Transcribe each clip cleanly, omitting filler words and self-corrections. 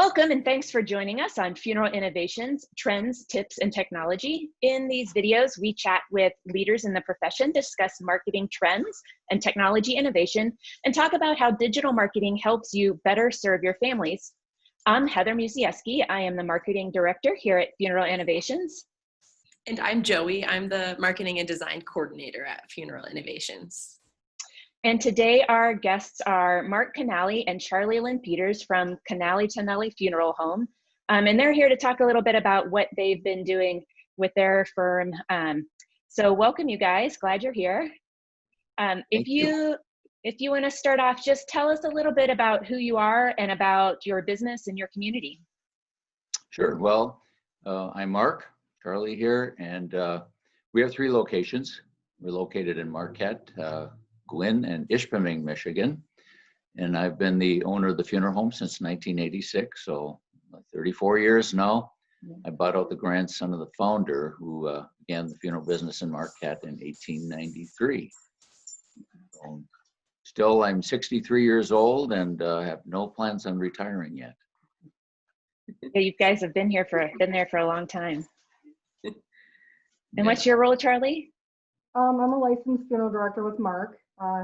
Welcome and thanks for joining us on Funeral Innovations, Trends, Tips, and Technology. In these videos, we chat with leaders in the profession, discuss marketing trends and technology innovation, and talk about how digital marketing helps you better serve your families. I'm Heather Musieski. I am the Marketing Director here at Funeral Innovations. And I'm Joey. I'm the Marketing and Design Coordinator at Funeral Innovations. And today our guests are Mark Canale and Charlie Lynn Peters from Canale Tonella Funeral Home. And they're here to talk a little bit about what they've been doing with their firm. So welcome you guys, glad you're here. If you want to start off, just tell us a little bit about who you are and about your business and your community. Sure, well, I'm Mark, Charlie here, and we have 3 locations. We're located in Marquette, Gwinn, and Ishpeming, Michigan. And I've been the owner of the funeral home since 1986, so 34 years now. I bought out the grandson of the founder who began the funeral business in Marquette in 1893. So still, I'm 63 years old and have no plans on retiring yet. Yeah, you guys have been there for a long time. And what's your role, Charlie? I'm a licensed funeral director with Mark.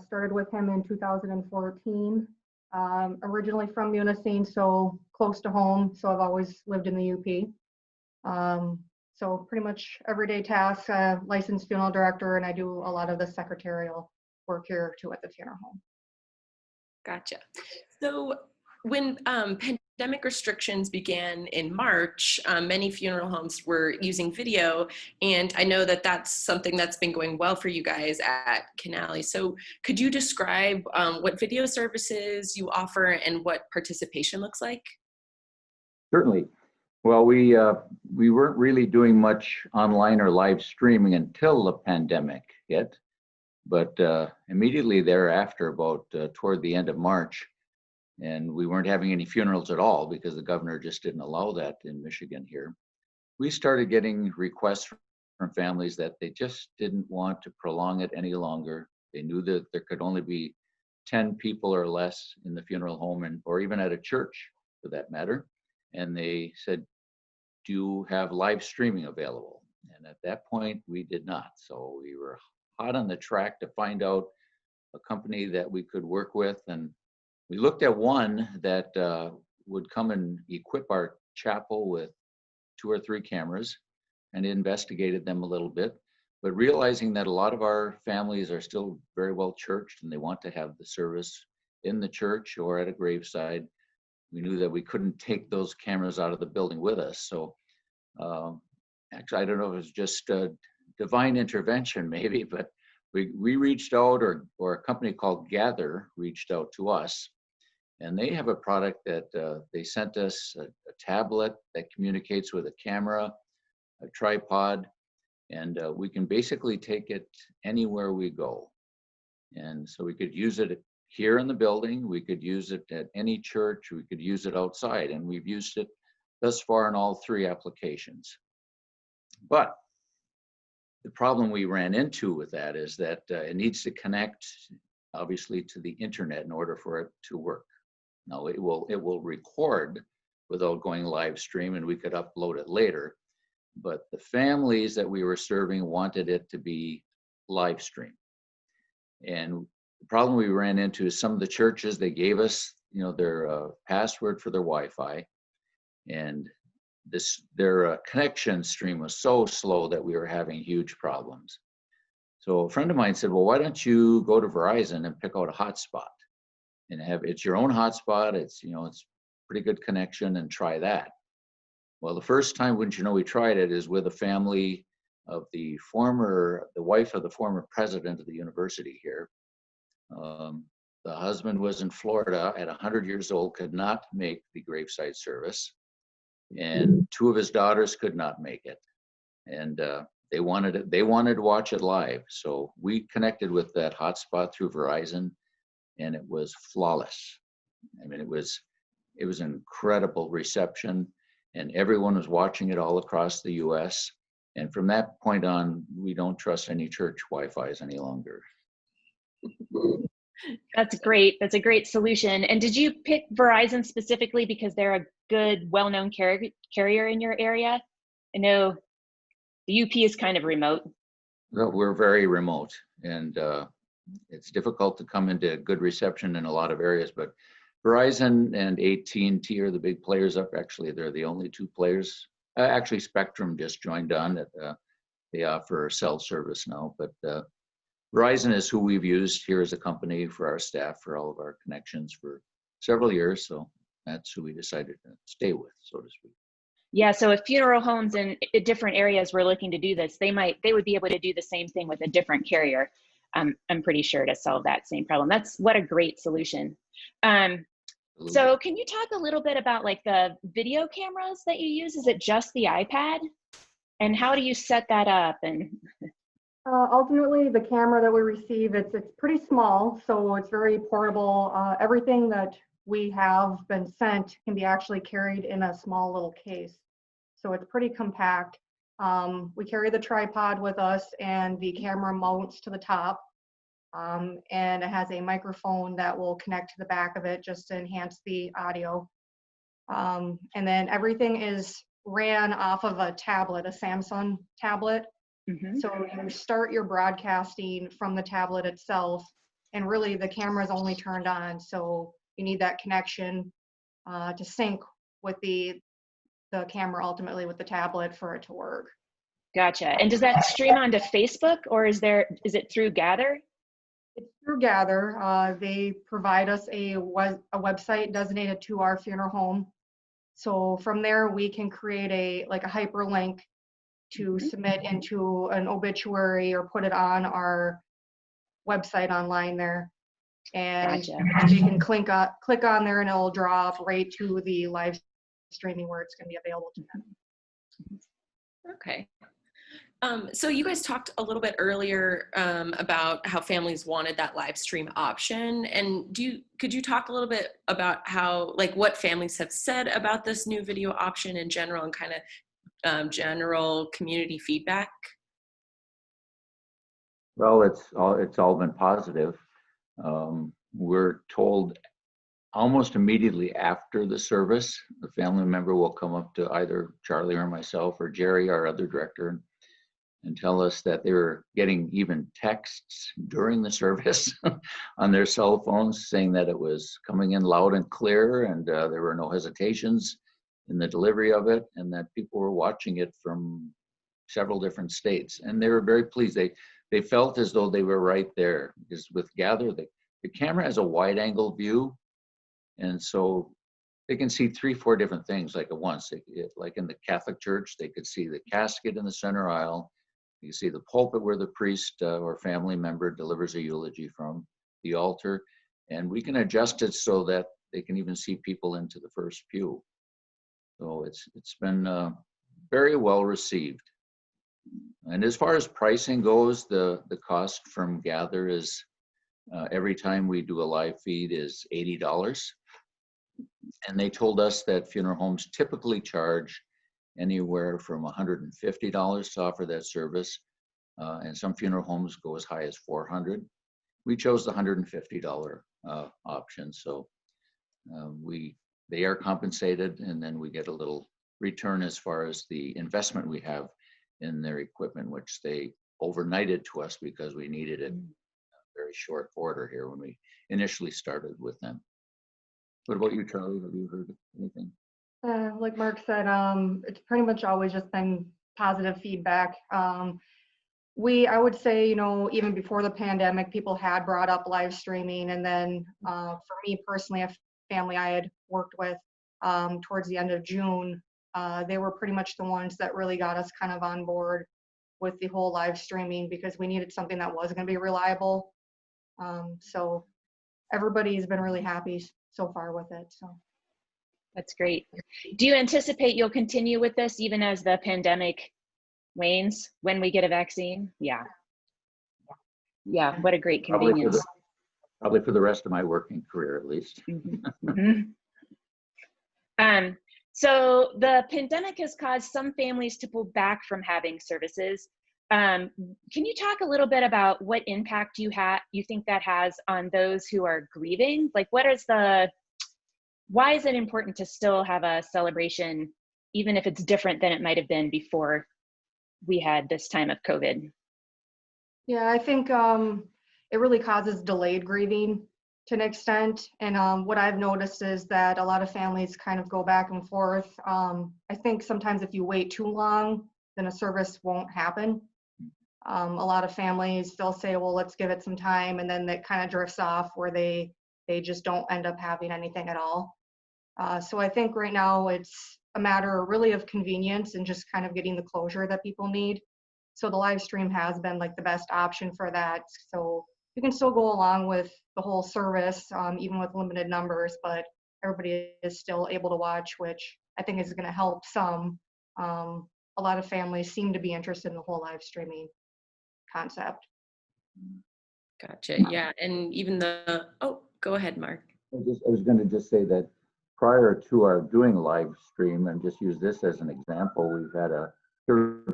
Started with him in 2014. Originally from Munising, so close to home. So I've always lived in the UP. So pretty much everyday tasks, licensed funeral director, and I do a lot of the secretarial work here too at the funeral home. Gotcha. So when pandemic restrictions began in March, many funeral homes were using video, and I know that that's something that's been going well for you guys at Canale. So could you describe what video services you offer and what participation looks like? Certainly. Well, we weren't really doing much online or live streaming until the pandemic hit, but immediately thereafter, about toward the end of March, and we weren't having any funerals at all because the governor just didn't allow that in Michigan here. We started getting requests from families that they just didn't want to prolong it any longer. They knew that there could only be 10 people or less in the funeral home or even at a church for that matter. And they said, do you have live streaming available? And at that point, we did not. So we were hot on the track to find out a company that we could work with, and we looked at one that would come and equip our chapel with 2 or 3 cameras and investigated them a little bit, but realizing that a lot of our families are still very well churched and they want to have the service in the church or at a graveside, we knew that we couldn't take those cameras out of the building with us. So actually, I don't know if it was just divine intervention maybe, but we reached out, or a company called Gather reached out to us, and they have a product that they sent us a tablet that communicates with a camera, a tripod, and we can basically take it anywhere we go. And so we could use it here in the building, we could use it at any church, we could use it outside, and we've used it thus far in all 3 applications. But the problem we ran into with that is that it needs to connect, obviously, to the internet in order for it to work. Now, it will record without going live stream, and we could upload it later. But the families that we were serving wanted it to be live stream. And the problem we ran into is some of the churches, they gave us, their password for their Wi-Fi, and their connection stream was so slow that we were having huge problems. So a friend of mine said, well, why don't you go to Verizon and pick out a hotspot and it's your own hotspot, it's pretty good connection, and try that. Well, the first time, wouldn't you know, we tried it is with a family of the wife of the former president of the university here. The husband was in Florida at 100 years old, could not make the graveside service, and 2 of his daughters could not make it, and they wanted to watch it live. So we connected with that hotspot through Verizon, and it was flawless. I mean, it was incredible reception, and everyone was watching it all across the US. And from that point on, we don't trust any church Wi-Fi's any longer. That's great. That's a great solution. And did you pick Verizon specifically because they're a good, well-known carrier in your area? I know the UP is kind of remote. Well, we're very remote, and it's difficult to come into good reception in a lot of areas, but Verizon and AT&T are the big players up. Actually, they're the only two players. Actually, Spectrum just joined on. They offer cell service now, but Verizon is who we've used here as a company for our staff, for all of our connections for several years. So that's who we decided to stay with, so to speak. Yeah, so if funeral homes in different areas were looking to do this, they would be able to do the same thing with a different carrier. I'm pretty sure, to solve that same problem. That's what a great solution. So can you talk a little bit about like the video cameras that you use? Is it just the iPad? And how do you set that up? And Ultimately, the camera that we receive, it's pretty small, so it's very portable. Everything that we have been sent can be actually carried in a small little case. So it's pretty compact. We carry the tripod with us, and the camera mounts to the top. And it has a microphone that will connect to the back of it just to enhance the audio. And then everything is ran off of a tablet, a Samsung tablet. mm-hmm. So you start your broadcasting from the tablet itself, and really the camera is only turned on. So you need that connection to sync with the camera, ultimately with the tablet, for it to work. Gotcha. And does that stream onto Facebook, or is it through Gather? It's through Gather. They provide us a website designated to our funeral home. So from there we can create a hyperlink to submit into an obituary or put it on our website online there. And Gotcha. you can click on there, and it'll drop right to the live streaming where it's going to be available to them. Okay. So you guys talked a little bit earlier about how families wanted that live stream option. And could you talk a little bit about what families have said about this new video option in general, and kind of general community feedback? Well, it's all been positive. We're told almost immediately after the service, the family member will come up to either Charlie or myself or Jerry, our other director, and tell us that they were getting even texts during the service on their cell phones saying that it was coming in loud and clear, and there were no hesitations in the delivery of it, and that people were watching it from several different states. And they were very pleased. They felt as though they were right there, because with Gather, the camera has a wide angle view, and so they can see 3-4 different things like at once. Like in the Catholic Church, they could see the casket in the center aisle. You can see the pulpit where the priest or family member delivers a eulogy from, the altar, and we can adjust it so that they can even see people into the first pew. So it's been very well received. And as far as pricing goes, the cost from Gather is every time we do a live feed is $80. And they told us that funeral homes typically charge anywhere from $150 to offer that service. And some funeral homes go as high as $400. We chose the $150 option. So they are compensated, and then we get a little return as far as the investment we have in their equipment, which they overnighted to us because we needed it in very short order here when we initially started with them. What about you, Charlie? Have you heard anything? Like Mark said, it's pretty much always just been positive feedback. I would say, even before the pandemic, people had brought up live streaming. And then for me personally, a family I had worked with towards the end of June, they were pretty much the ones that really got us kind of on board with the whole live streaming, because we needed something that was going to be reliable. So everybody's been really happy so far with it. So That's great. Do you anticipate you'll continue with this even as the pandemic wanes when we get a vaccine? Yeah. Yeah, what a great convenience. Probably for the rest of my working career, at least. Mm-hmm. So the pandemic has caused some families to pull back from having services. Can you talk a little bit about what impact you think that has on those who are grieving? Like, what is the why is it important to still have a celebration, even if it's different than it might have been before we had this time of COVID? Yeah, I think it really causes delayed grieving to an extent. And what I've noticed is that a lot of families kind of go back and forth. I think sometimes if you wait too long, then a service won't happen. A lot of families, they'll say, well, let's give it some time, and then that kind of drifts off where they just don't end up having anything at all. So I think right now it's a matter really of convenience and just kind of getting the closure that people need. So the live stream has been like the best option for that. So you can still go along with the whole service, even with limited numbers, but everybody is still able to watch, which I think is going to help some. A lot of families seem to be interested in the whole live streaming concept. Gotcha. Yeah. And even oh, go ahead, Mark. I was going to just say that prior to our doing live stream, and just use this as an example, we've had a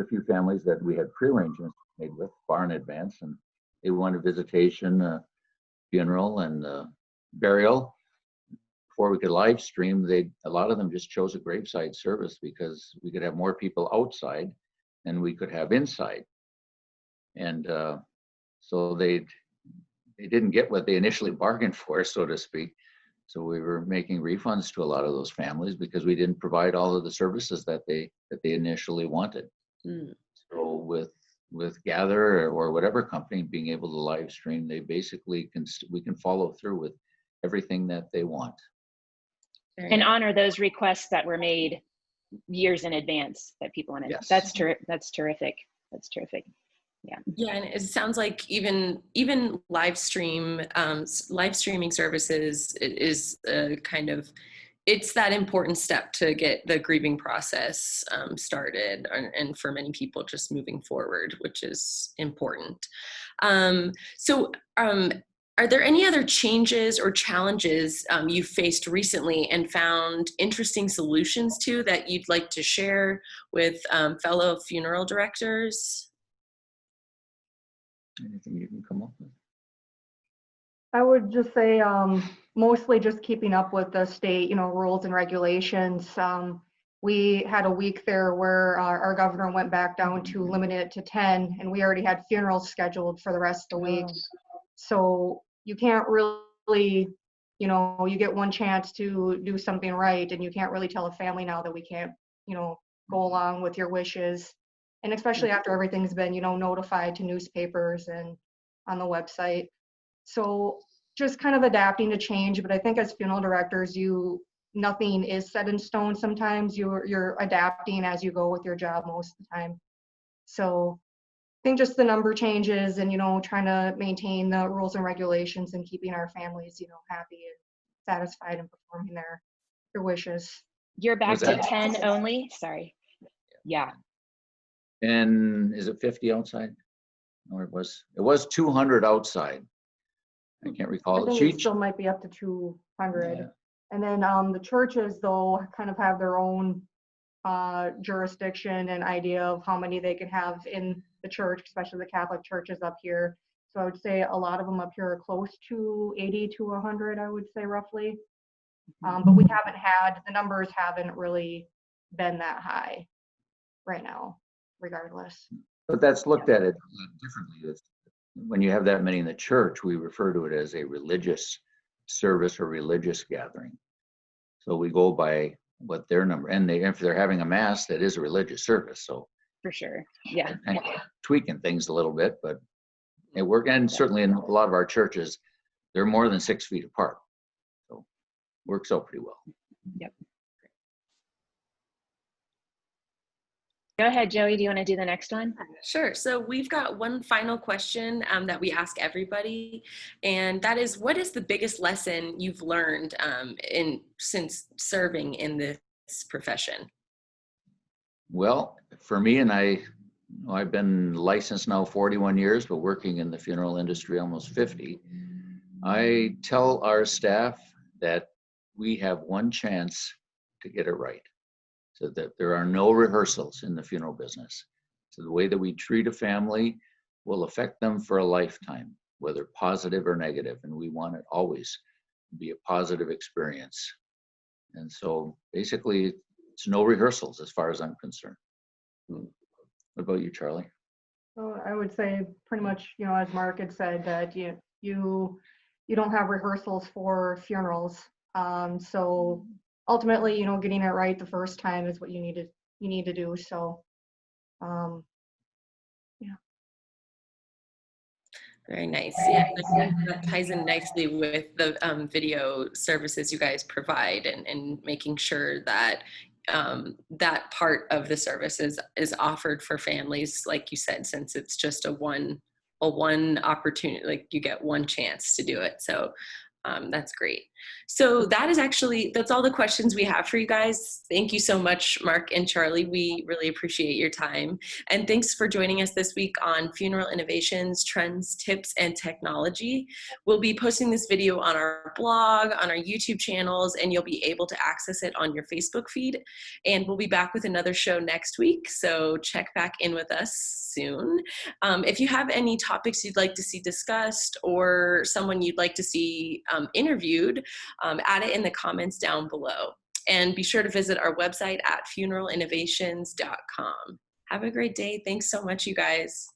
few families that we had pre-arrangements made with far in advance, and they wanted visitation, funeral, and burial. Before we could live stream, a lot of them just chose a graveside service because we could have more people outside than we could have inside. And so they didn't get what they initially bargained for, so to speak. So we were making refunds to a lot of those families because we didn't provide all of the services that they initially wanted. Mm. So with Gather or whatever company being able to live stream, they basically we can follow through with everything that they want. And honor those requests that were made years in advance that people wanted. Yes. That's terrific. That's terrific. Yeah. Yeah, and it sounds like even live streaming services is kind of, it's that important step to get the grieving process started, and for many people just moving forward, which is important. Are there any other changes or challenges you've faced recently and found interesting solutions to that you'd like to share with fellow funeral directors? Anything you can come up with? I would just say mostly just keeping up with the state, rules and regulations. We had a week there where our governor went back down to limit it to 10, and we already had funerals scheduled for the rest of the week. So you can't really, you get one chance to do something right, and you can't really tell a family now that we can't, go along with your wishes. And especially after everything's been, notified to newspapers and on the website. So just kind of adapting to change. But I think as funeral directors, nothing is set in stone. Sometimes you're adapting as you go with your job most of the time. So I think just the number changes and, trying to maintain the rules and regulations and keeping our families, happy and satisfied and performing their wishes. You're back to 10 only? Sorry. Yeah. And is it 50 outside? Or it was 200 outside. I can't recall. I think it still might be up to 200. Yeah. And then the churches, though, kind of have their own jurisdiction and idea of how many they can have in the church, especially the Catholic churches up here. So I would say a lot of them up here are close to 80 to 100, I would say roughly. But the numbers haven't really been that high right now, regardless. But that's looked at it differently. When you have that many in the church, we refer to it as a religious service or religious gathering. So we go by what their number, and if they're having a mass, that is a religious service. So for sure, yeah, tweaking things a little bit, but it worked. And certainly in a lot of our churches, they're more than 6 feet apart, so works out pretty well. Yep. Go ahead, Joey. Do you want to do the next one? Sure. So we've got one final question that we ask everybody, and that is, what is the biggest lesson you've learned since serving in this profession? Well, for me, and I've been licensed now 41 years, but working in the funeral industry almost 50. I tell our staff that we have one chance to get it right. So that there are no rehearsals in the funeral business. So the way that we treat a family will affect them for a lifetime, whether positive or negative. And we want it always to be a positive experience. And so basically it's no rehearsals as far as I'm concerned. What about you, Charlie? So I would say pretty much, as Mark had said, that you don't have rehearsals for funerals. So ultimately, getting it right the first time is what you need to do. So, yeah. Very nice. Yeah, I think that ties in nicely with the video services you guys provide, and making sure that that part of the service is offered for families, like you said, since it's just a one opportunity, like you get one chance to do it. So that's great. So that's all the questions we have for you guys. Thank you so much, Mark and Charlie. We really appreciate your time. And thanks for joining us this week on Funeral Innovations, Trends, Tips, and Technology. We'll be posting this video on our blog, on our YouTube channels, and you'll be able to access it on your Facebook feed. And we'll be back with another show next week. So check back in with us soon. If you have any topics you'd like to see discussed, or someone you'd like to see interviewed, add it in the comments down below. And be sure to visit our website at funeralinnovations.com. Have a great day. Thanks so much, you guys.